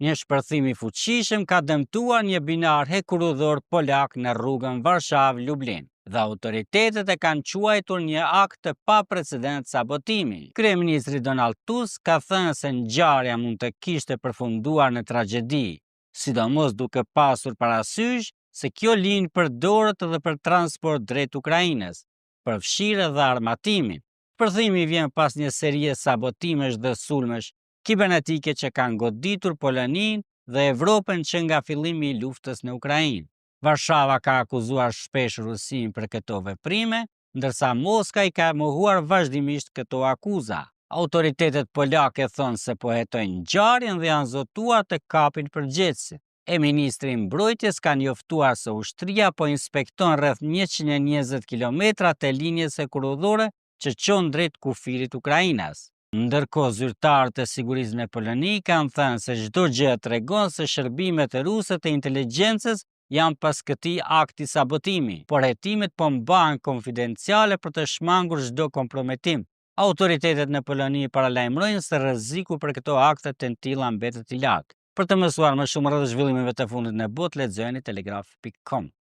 Një shpërthim i fuqishëm ka dëmtuar një binar hekurudhor polak në rrugën Varshavë-Lublin dhe autoritetet e kanë quajtur një akt të paprecedent sabotimi. Kryeministri Donald Tusk ka thënë se ngjarja mund të kishte përfunduar në tragjedi, sidomos duke pasur parasysh se kjo linjë përdoret edhe për transport drejt Ukrainës, përfshirë edhe armatimin. Shpërthimi vjen pas një serie sabotimesh dhe sulmesh kibernetike që kanë goditur Poloninë dhe Evropën që nga fillimi i luftës në Ukrainë. Varshava ka akuzuar shpesh Rusinë për këto veprime, ndërsa Moska i ka mohuar vazhdimisht këto akuza. Autoritetet polake thonë se po hetojnë ngjarjen dhe janë zotuar të kapin përgjegjësit. Ministri i Mbrojtjes ka njoftuar se ushtria po inspekton rreth 120 kilometra të linjes hekurudhore që çon drejt kufirit Ukrainas. Ndërkohë zyrtarët e sigurisë në Poloni kanë thënë se çdo gjë tregon se shërbimet ruse të inteligjencës janë pas këtij akti sabotimi, por hetimet po mbahen konfidenciale për të shmangur çdo kompromitim. Autoritetet në Poloni paralajmërojnë se rreziku për këto akte të tilla mbetet i lartë. Për të mësuar më shumë rreth zhvillimeve të fundit në botë, lexojeni telegraf.com.